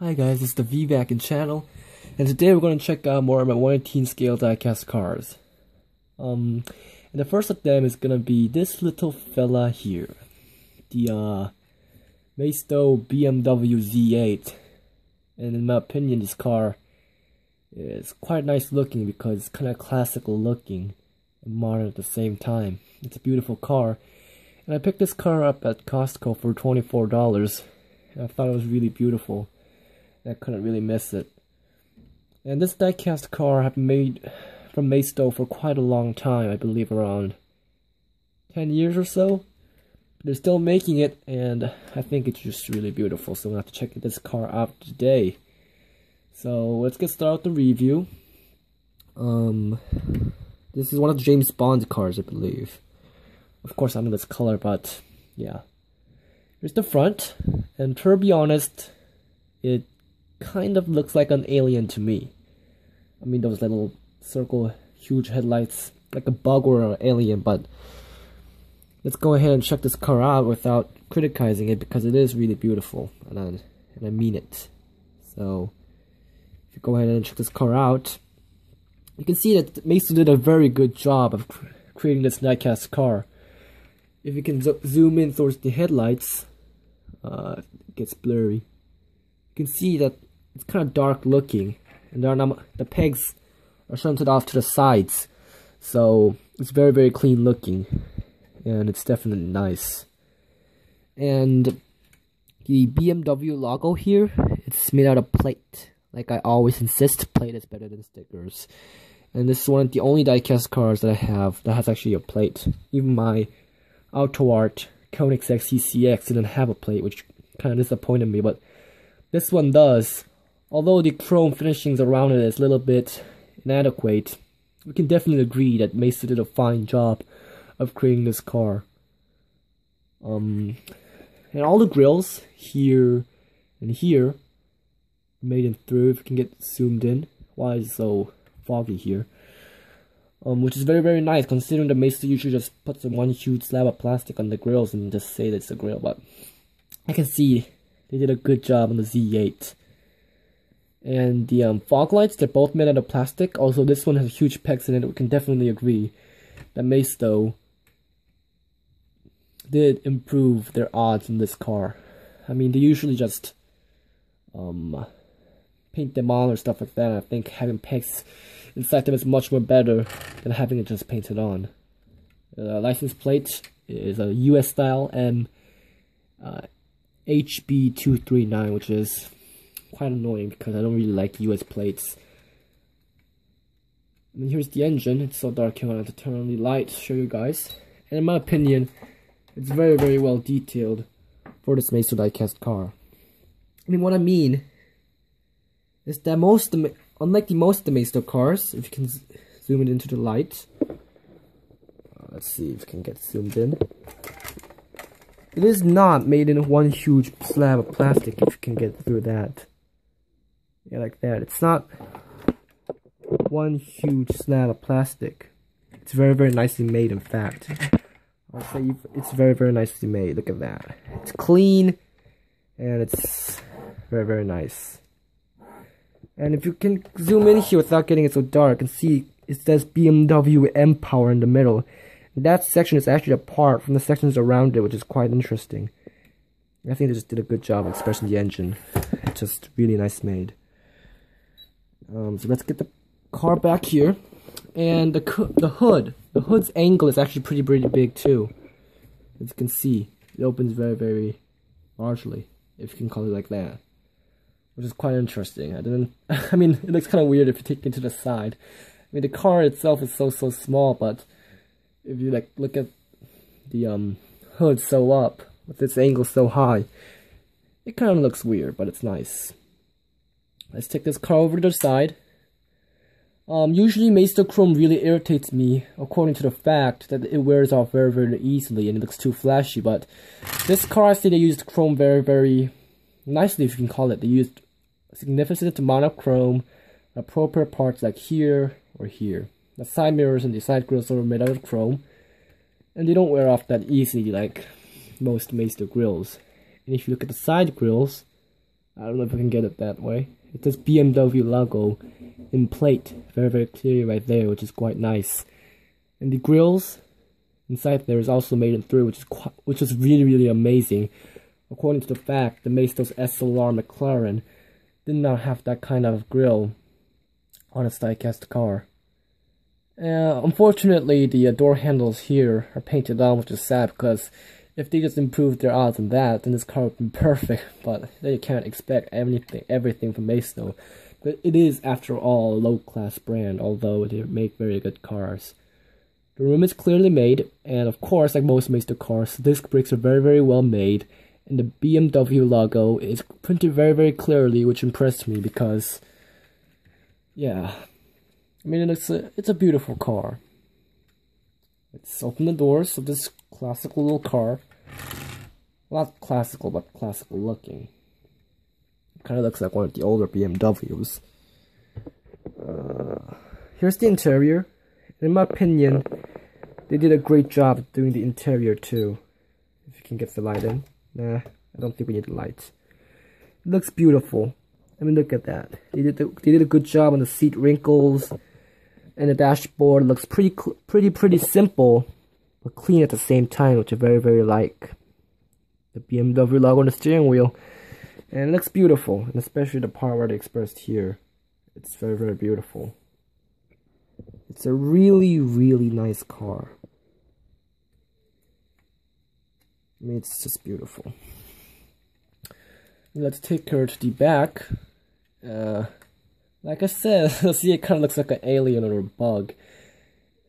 Hi guys, it's the VVAC channel, and today we're going to check out more of my 1/18 scale diecast cars. And the first of them is going to be this little fella here, the Maisto BMW Z8. And in my opinion, this car is quite nice looking because it's kind of classical looking and modern at the same time. It's a beautiful car, and I picked this car up at Costco for $24, and I thought it was really beautiful. I couldn't really miss it. And this diecast car I've made from Maisto for quite a long time, I believe around 10 years or so. They're still making it, and I think it's just really beautiful, so I'm going to have to check this car out today. So let's get started with the review. This is one of James Bond's cars, I believe. Of course I know this color, but yeah. Here's the front, and to be honest, it kind of looks like an alien to me. I mean, those little circle huge headlights, like a bug or an alien. But let's go ahead and check this car out without criticizing it, because it is really beautiful, and I mean it. So if you go ahead and check this car out, you can see that Maisto did a very good job of creating this diecast car. If you can zoom in towards the headlights, it gets blurry. You can see that it's kind of dark looking, and the pegs are shunted off to the sides, so it's very, very clean looking, and it's definitely nice. And the BMW logo here, it's made out of plate. Like I always insist, plate is better than stickers. And this is one of the only diecast cars that I have that has actually a plate. Even my Auto Art Koenigsegg CCX didn't have a plate, which kind of disappointed me, but this one does. Although the chrome finishings around it is a little bit inadequate, we can definitely agree that Maisto did a fine job of creating this car. And all the grills here and here made in through, if you can get zoomed in. Why is it so foggy here? Which is very, very nice, considering that Maisto usually just puts one huge slab of plastic on the grills and just say that it's a grill. But I can see they did a good job on the Z8. And the fog lights, they're both made out of plastic. Also, this one has huge pegs in it. We can definitely agree that Maisto did improve their odds in this car. I mean, they usually just paint them on or stuff like that. I think having pegs inside them is much more better than having it just painted on. The license plate is a US style and HB239, which is quite annoying because I don't really like US plates. And then here's the engine. It's so dark here, I have to turn on the light to show you guys. And in my opinion, it's very, very well detailed for this Maisto diecast car. I mean, what I mean is that unlike most of the Maisto cars, if you can zoom it into the light, let's see if you can get zoomed in. It is not made in one huge slab of plastic, if you can get through that. Yeah, like that. It's not one huge slab of plastic. It's very, very nicely made, in fact. I'll say it's very, very nicely made. Look at that. It's clean, and it's very, very nice. And if you can zoom in here without getting it so dark, and see it says BMW M Power in the middle. That section is actually apart from the sections around it, which is quite interesting. I think they just did a good job expressing the engine. It's just really nice made. So let's get the car back here. And the hood's angle is actually pretty big too. As you can see, it opens very, very largely, if you can call it like that. Which is quite interesting. I mean, it looks kind of weird if you take it to the side. I mean, the car itself is so small, but if you like look at the hood so up with its angle so high, it kind of looks weird, but it's nice. Let's take this car over to the side. Usually Maisto chrome really irritates me, according to the fact that it wears off very, very easily and it looks too flashy. But this car, I see they used chrome very, very nicely, if you can call it. They used a significant amount of chrome, appropriate parts like here or here. The side mirrors and the side grills are made out of chrome, and they don't wear off that easily like most Maisto grills. And if you look at the side grills, I don't know if I can get it that way. It says BMW logo in plate, very clearly right there, which is quite nice. And the grills inside there is also made in 3, which is really amazing. According to the fact, the Maisto's SLR McLaren did not have that kind of grill on its diecast car. Unfortunately, the door handles here are painted on, which is sad, because if they just improved their odds on that, then this car would be perfect. But they can't expect everything from Maisto. But it is, after all, a low-class brand, although they make very good cars. The room is clearly made, and of course, like most Maisto cars, the disc brakes are very well made, and the BMW logo is printed very clearly, which impressed me because, yeah, I mean, it's a beautiful car. Let's open the doors of this classical little car. Not classical, but classical looking. Kind of looks like one of the older BMWs. Here's the interior. In my opinion, they did a great job doing the interior too. If you can get the light in. Nah, I don't think we need the lights. It looks beautiful. I mean, look at that. They did a good job on the seat wrinkles, and the dashboard looks pretty simple, but clean at the same time, which I very like. The BMW logo on the steering wheel, and it looks beautiful, and especially the part where they expressed here. It's very beautiful. It's a really nice car. I mean, it's just beautiful. Let's take her to the back. Like I said, see, it kind of looks like an alien or a bug,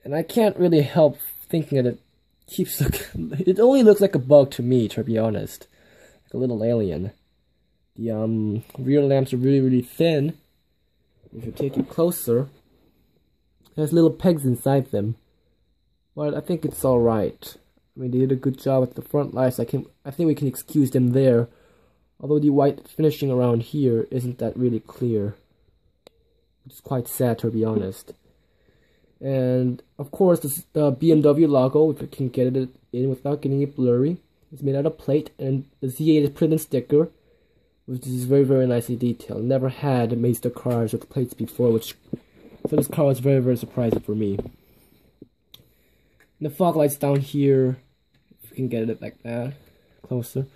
and I can't really help thinking that it only looks like a bug to me, to be honest, like a little alien. The rear lamps are really thin. If you take it closer, there's little pegs inside them, but I think it's alright. I mean, they did a good job with the front lights. I think we can excuse them there, although the white finishing around here isn't that really clear. It's quite sad, to be honest. And of course, the BMW logo, if you can get it in without getting it blurry, it's made out of plate, and the Z8 is printed sticker, which is very nicely detailed. Never had Maisto cars with plates before, so this car was very surprising for me. And the fog lights down here, if you can get it like that, closer,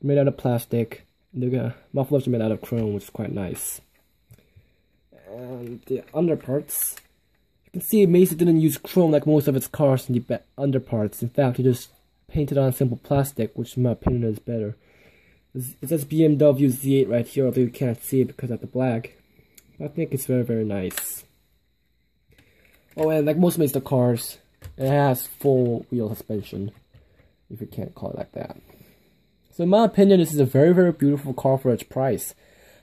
made out of plastic. And the mufflers are made out of chrome, which is quite nice. And the underparts, you can see Maisto didn't use chrome like most of its cars in the underparts. In fact, it just painted on simple plastic, which in my opinion is better. It says BMW Z8 right here, although you can't see it because of the black. I think it's very nice. Oh, and like most Maisto cars, it has full wheel suspension, if you can't call it like that. So in my opinion, this is a very beautiful car for its price.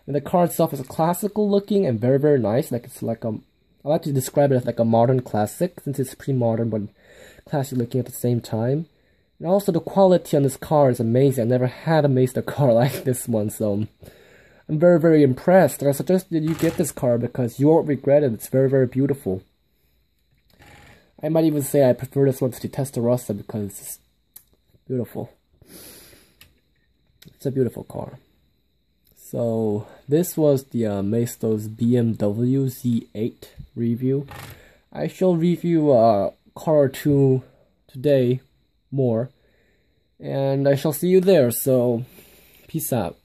And the car itself is classical looking and very nice. Like it's like I like to describe it as like a modern classic, since it's pretty modern but classic looking at the same time. And also the quality on this car is amazing. I never had a Maisto car like this one, so I'm very impressed. And I suggest that you get this car because you won't regret it. It's very beautiful. I might even say I prefer this one to the Testarossa because it's beautiful. It's a beautiful car. So this was the Maisto's BMW Z8 review. I shall review a car or two today more, and I shall see you there. So peace out.